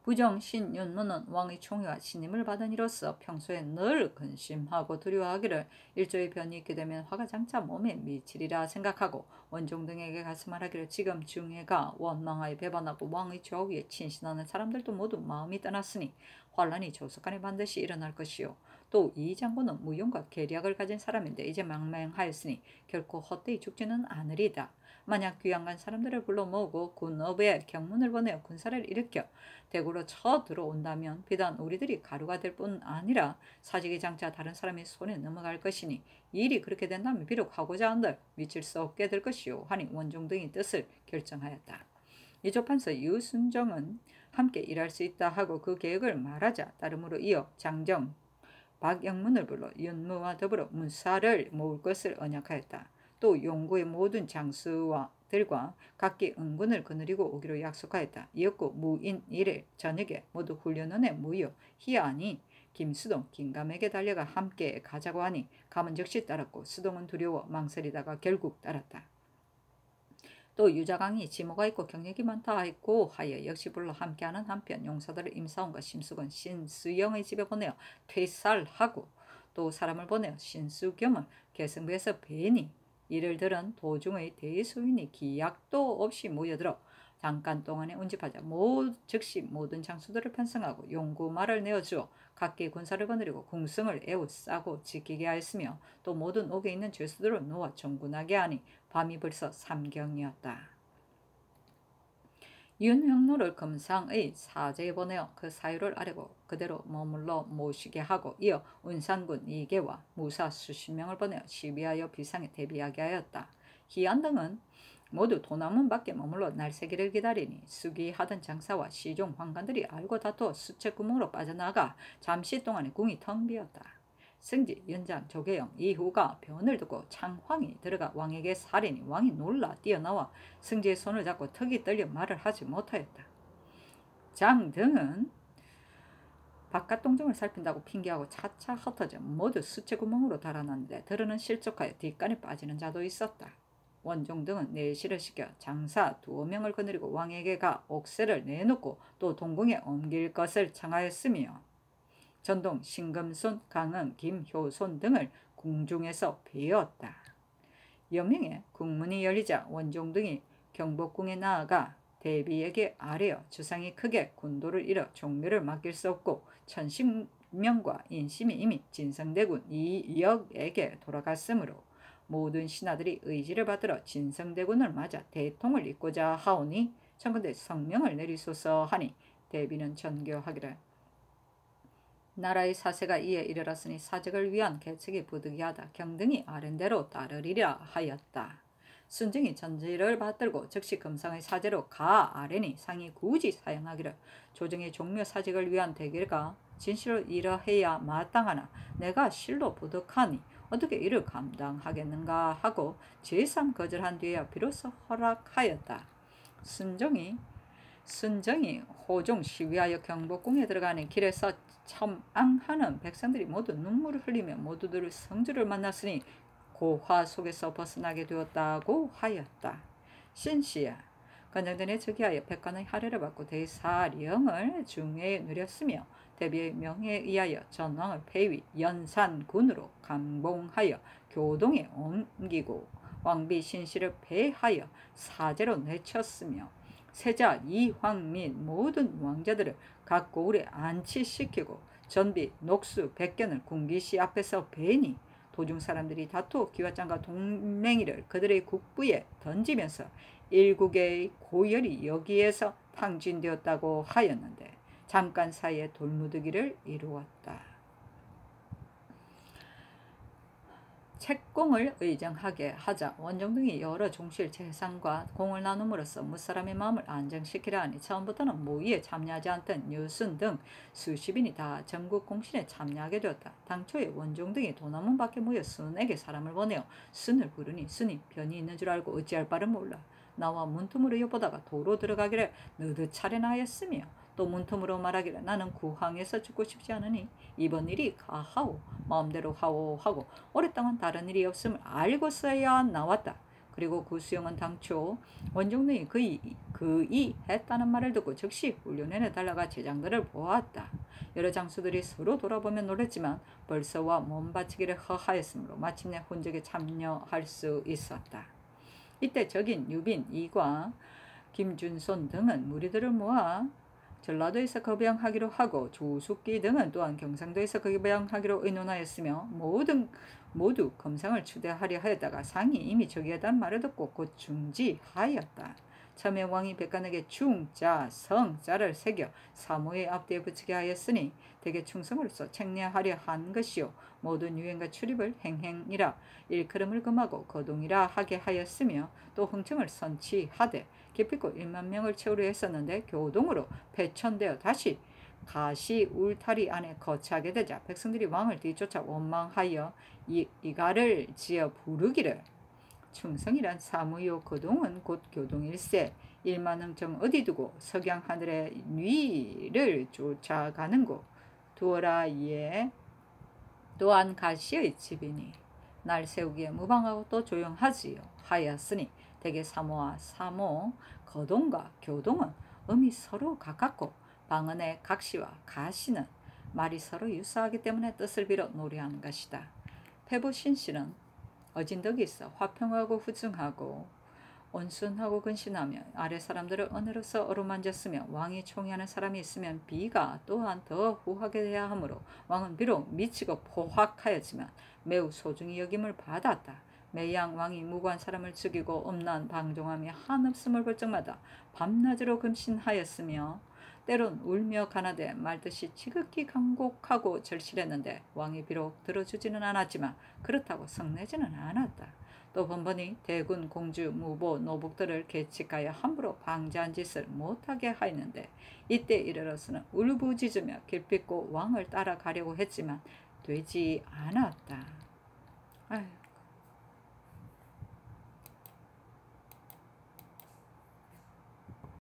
부정 신윤무는 왕의 총애와 신임을 받은 이로써 평소에 늘 근심하고 두려워하기를 일조의 변이 있게 되면 화가 장차 몸에 미치리라 생각하고 원종 등에게 가서 말하기를 지금 중해가 원망하여 배반하고 왕의 좌우에 친신하는 사람들도 모두 마음이 떠났으니 환란이 조속간에 반드시 일어날 것이요. 또 이 장군은 무용과 계략을 가진 사람인데 이제 망명하였으니 결코 헛되이 죽지는 않으리다. 만약 귀양간 사람들을 불러 모으고 군업에 경문을 보내어 군사를 일으켜 대구로 쳐 들어온다면 비단 우리들이 가루가 될 뿐 아니라 사직이 장차 다른 사람의 손에 넘어갈 것이니 일이 그렇게 된다면 비록 하고자 한들 미칠 수 없게 될 것이요 하니 원종 등이 뜻을 결정하였다. 이조판서 유순정은 함께 일할 수 있다 하고 그 계획을 말하자 따름으로 이어 장정 박영문을 불러 윤무와 더불어 문사를 모을 것을 언약하였다. 또 용구의 모든 장수들과 각기 응군을 거느리고 오기로 약속하였다. 이었고 무인 1일 저녁에 모두 훈련원에 모여 희안이 김수동, 김감에게 달려가 함께 가자고 하니 감은 즉시 따랐고 수동은 두려워 망설이다가 결국 따랐다. 또 유자강이 지모가 있고 경력이 많다 했고 하여 역시 불러 함께하는 한편 용사들을 임사원과 심수건 신수영의 집에 보내어 퇴살하고 또 사람을 보내어 신수겸을 계승부에서 배니 이를 들은 도중의 대소인이 기약도 없이 모여들어 잠깐 동안에 운집하자 즉시 모든 장수들을 편성하고 용구말을 내어주어 각기 군사를 거느리고 궁성을 에워싸고 지키게 하였으며 또 모든 옥에 있는 죄수들을 놓아 종군하게 하니 밤이 벌써 삼경이었다. 윤형로를 금상의 사제에 보내어 그 사유를 아뢰고 그대로 머물러 모시게 하고 이어 운산군 2개와 무사 수십 명을 보내어 시비하여 비상에 대비하게 하였다. 희안 등은 모두 도남문 밖에 머물러 날새기를 기다리니 수기하던 장사와 시종 황관들이 알고 다투어 수채구멍으로 빠져나가 잠시 동안에 궁이 텅 비었다. 승지, 연장, 조계영, 이후가 변을 듣고 창황이 들어가 왕에게 살이니 왕이 놀라 뛰어나와 승지의 손을 잡고 턱이 떨려 말을 하지 못하였다. 장 등은 바깥 동정을 살핀다고 핑계하고 차차 흩어져 모두 수채구멍으로 달아났는데 들어는 실족하여 뒷간에 빠지는 자도 있었다. 원종 등은 내시를 시켜 장사 2명을 거느리고 왕에게 가 옥새를 내놓고 또 동궁에 옮길 것을 청하였으며 전동, 신금손, 강은, 김효손 등을 궁중에서 베었다. 여명에 국문이 열리자 원종 등이 경복궁에 나아가 대비에게 아뢰어 주상이 크게 군도를 잃어 종묘를 맡길 수 없고 천신명과 인심이 이미 진성대군 이역에게 돌아갔으므로 모든 신하들이 의지를 받들어 진성대군을 맞아 대통을 잇고자 하오니 청컨대 성명을 내리소서 하니 대비는 전교하기를 나라의 사세가 이에 이르렀으니 사직을 위한 계책이 부득이하다. 경등이 아랜대로 따르리라 하였다. 순정이 전지를 받들고 즉시 금상의 사제로 가 아뢰니 상이 굳이 사용하기를 조정의 종묘 사직을 위한 대결가 진실로 이러해야 마땅하나 내가 실로 부득하니 어떻게 이를 감당하겠는가 하고 제3 거절한 뒤에야 비로소 허락하였다. 순정이 호종 시위하여 경복궁에 들어가는 길에서 첨앙하는 백성들이 모두 눈물을 흘리며 모두들 성주를 만났으니 고화 속에서 벗어나게 되었다고 하였다. 신씨야 관장전에 즉위하여 백관의 할애를 받고 대사령을 중에 누렸으며 대비의 명예에 의하여 전왕을 폐위 연산군으로 감봉하여 교동에 옮기고 왕비 신씨를 폐하여 사제로 내쳤으며 세자 이황 및 모든 왕자들을 각 고을에 안치시키고 전비 녹수 백견을 궁기시 앞에서 베니 도중 사람들이 다투어 기와장과 동맹이를 그들의 국부에 던지면서 일국의 고열이 여기에서 탕진되었다고 하였는데 잠깐 사이에 돌무드기를 이루었다. 책공을 의정하게 하자 원종 등이 여러 종실 재상과 공을 나눔으로써 무사람의 마음을 안정시키려 하니 처음부터는 모의에 참여하지 않던 유순 등 수십인이 다 전국 공신에 참여하게 되었다. 당초에 원종 등이 도남문 밖에 모여 순에게 사람을 보내어 순을 부르니 순이 변이 있는 줄 알고 어찌할 바를 몰라 나와 문틈으로 엿보다가 도로 들어가기를 너드 차례나 하였으며 또 문틈으로 말하기를 나는 구항에서 죽고 싶지 않으니 이번 일이 가하오 마음대로 하오 하고 오랫동안 다른 일이 없음을 알고서야 나왔다. 그리고 구수영은 당초 원종등이 그이 했다는 말을 듣고 즉시 훈련원에 달려가 제장들을 보았다. 여러 장수들이 서로 돌아보며 놀랐지만 벌써와 몸 바치기를 허하였으므로 마침내 훈적에 참여할 수 있었다. 이때 적인 유빈, 이과, 김준손 등은 무리들을 모아 전라도에서 거병하기로 하고 조숙기 등은 또한 경상도에서 거병하기로 의논하였으며 모두 검상을 추대하려 하였다가 상이 이미 저기하다는 말을 듣고 곧 중지하였다. 처음에 왕이 백관에게 충자, 성자를 새겨 사모의 앞뒤에 붙이게 하였으니 대개 충성으로서 책례하려 한 것이요 모든 유행과 출입을 행행이라 일컬음을 금하고 거동이라 하게 하였으며 또 흥청을 선치하되 기필코 1만 명을 채우려 했었는데 교동으로 폐천되어 다시 가시 울타리 안에 거처하게 되자 백성들이 왕을 뒤쫓아 원망하여 이가를 지어 부르기를 충성이란 사무요 거동은 곧 교동일세 1만 흥청 어디 두고 석양 하늘의 위를 쫓아가는고 두어라 예 또한 가시의 집이니 날 세우기에 무방하고 또 조용하지요 하였으니 대개 사모와 사모, 거동과 교동은 음이 서로 가깝고 방언의 각시와 가시는 말이 서로 유사하기 때문에 뜻을 빌어 노래하는 것이다. 패부 신씨는 어진덕이 있어 화평하고 후중하고 온순하고 근신하며 아래 사람들을 은혜로서 어루만졌으며 왕이 총애하는 사람이 있으면 비가 또한 더 후하게 돼야 하므로 왕은 비록 미치고 포악하였지만 매우 소중히 여김을 받았다. 매양 왕이 무고한 사람을 죽이고 엄난 방종하며 한없음을 볼 적마다 밤낮으로 금신하였으며 때론 울며 가나되 말듯이 지극히 간곡하고 절실했는데 왕이 비록 들어주지는 않았지만 그렇다고 성내지는 않았다. 또 번번이 대군, 공주, 무보, 노복들을 계칙하여 함부로 방자한 짓을 못하게 하였는데 이때 이르러서는 울부짖으며 길핍고 왕을 따라가려고 했지만 되지 않았다. 아유.